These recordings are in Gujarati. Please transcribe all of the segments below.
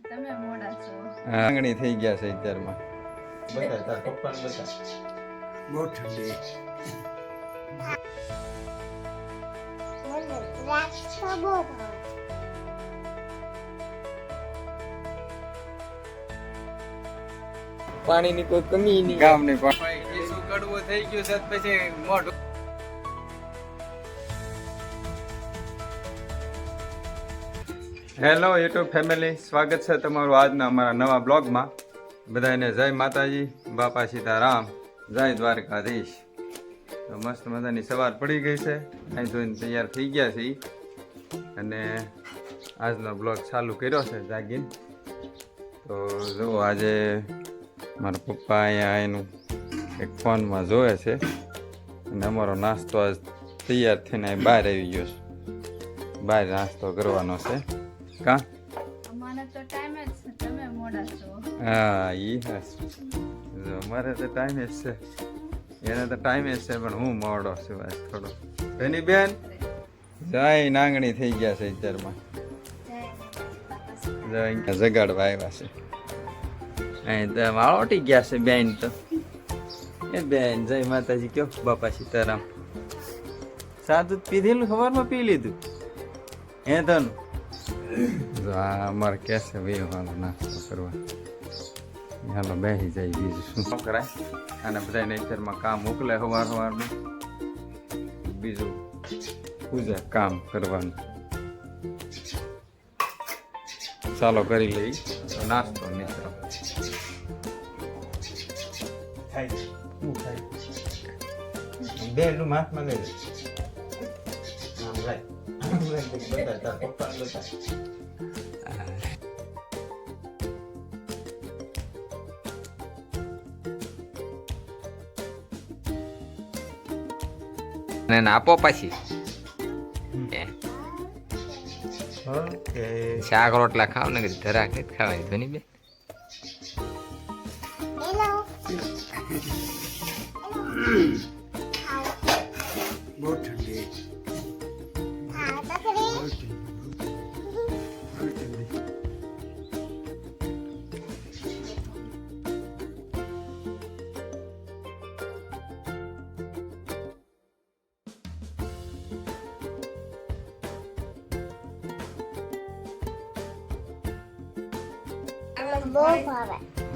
તમે મોડા છો. આંગણી થઈ ગયા છે અત્યારમાં. બતા તાર પપ્પાને બતા. બહુ ઠંડી. પાણીની કોઈ કમી નહીં ગામની પાણી શું કડવું થઈ ગયું છે પછી મોઢું. હેલો યુટ્યુબ ફેમિલી, સ્વાગત છે તમારું આજના અમારા નવા બ્લોગમાં. બધાને જય માતાજી, બાપા સીતારામ, જય દ્વારકાધીશ. તો મસ્ત મજાની સવાર પડી ગઈ છે, અહીં ધોઈને તૈયાર થઈ ગયા છે અને આજનો બ્લોગ ચાલુ કર્યો છે જાગીને. તો જુઓ આજે મારા પપ્પા અહીંયા એનું એક ફોનમાં જોવે છે અને અમારો નાસ્તો આજ તૈયાર થઈને અહીં બહાર આવી ગયો છે. બહાર નાસ્તો કરવાનો છે કા? અમારે તો ટાઈમ જ છે, તમે મોડા છો. હા ઈ અમારે તો ટાઈમ જ છે, એને તો ટાઈમ જ છે, પણ હું મોડો છું આજ થોડો. એની બેન જાય નાંગણી થઈ ગયા છે અત્યારમાં. જગાડવા આવ્યા છે અહીં તો વાળોટી ગયા છે બેન. તો એ બેન જય માતાજી કયો, બાપા સીતારામ. સાદું પીધેલું સવારમાં પી લીધું હે તનું? અમારે કે છે ભાઈ હાલો નાસ્તો કરવા, હાલો બેસી જાય. બીજું શું કરાય? અને બધાને અત્યારમાં કામ મોકલે સવારનું, બીજું પૂજા કામ કરવાનું. ચાલો કરી લઈ નાસ્તો મિત્રો. બેન હાથમાં લઈ આપો પછી શાક રોટલા ખાવ ને ધરાક નથી ખાવાની ધોની બે. બહુ ઠંડી.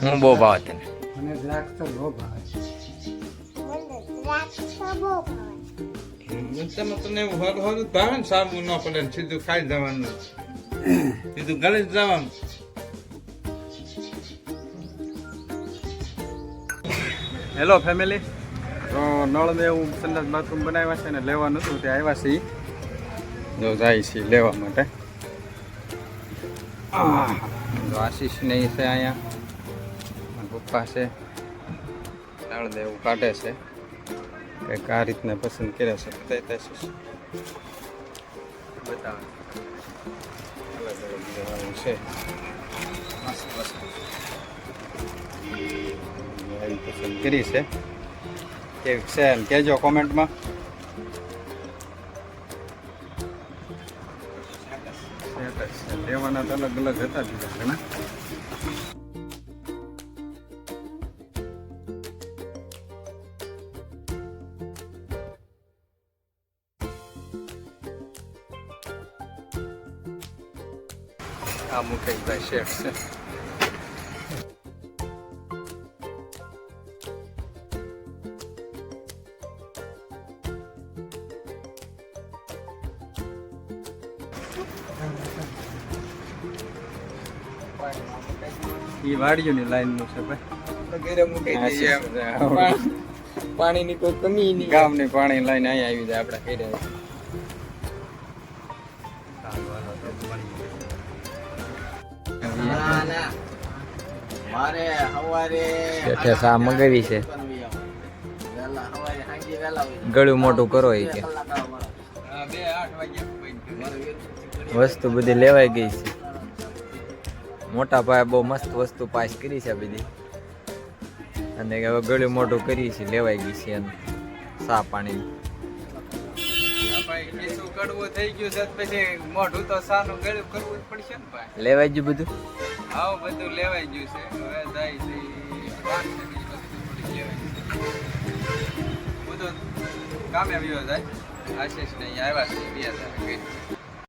હું બહુ ભાવ તને. મને દ્રાક્ષ તો બહુ ભાવે. તમને ભાવે ને સાબુ ન પડે, સીધું ખાઈ જવાનું, સીધું ગળે જ જવાનું. હેલો ફેમિલી, તો નળને એવું સંડાસ બાથરૂમ બનાવ્યા છે ને લેવાનું હતું, તે આવ્યા છે જો જાય છે લેવા માટે. આશીષ ને છે અહીંયા, પપ્પા છે, નળ ને એવું કાઢે છે કંઈક આ રીતના પસંદ કર્યા છે. બતાવી બતાવે અલગ અલગ દેવાનું છે, મસ્ત વસ્તુ એવી પસંદ કરી છે. કેવી છે એમ કહેજો કોમેન્ટમાં. લેવાના તો અલગ અલગ હતા બીજા ઘણા. આ મુકેશભાઈ શેઠ છે. એ વાડીઓની લાઈનનું છે ભાઈ. પાણીની કોઈ કમી નહીં, ગામની પાણી લાઈન અહીંયા આવી જાય આપણા ઘરે. શેઠે સા મંગાવી છે, ગળું મોટું કરો એ કે વસ્તુ બધી લેવાઈ ગઈ છે. મોટા ભાઈ બહુ મસ્ત વસ્તુ પાસ કરી છે બધી, અને હવે ગળું મોટું કરી છે, લેવાઈ ગઈ છે એમ સા પાણી. કડવું થઈ ગયું છે પછી મોઢું તો સાનું ગળું કરવું જ પડશે ને ભાઈ. લેવાઈ ગયું બધું. આવું બધું લેવાઈ ગયું છે હવે જાય છે કામ છે બીજી વસ્તુ થોડીક લેવાની છે હું તો કામે આવ્યો જાય આશીષ ને અહીંયા આવ્યા છે 2000 કરી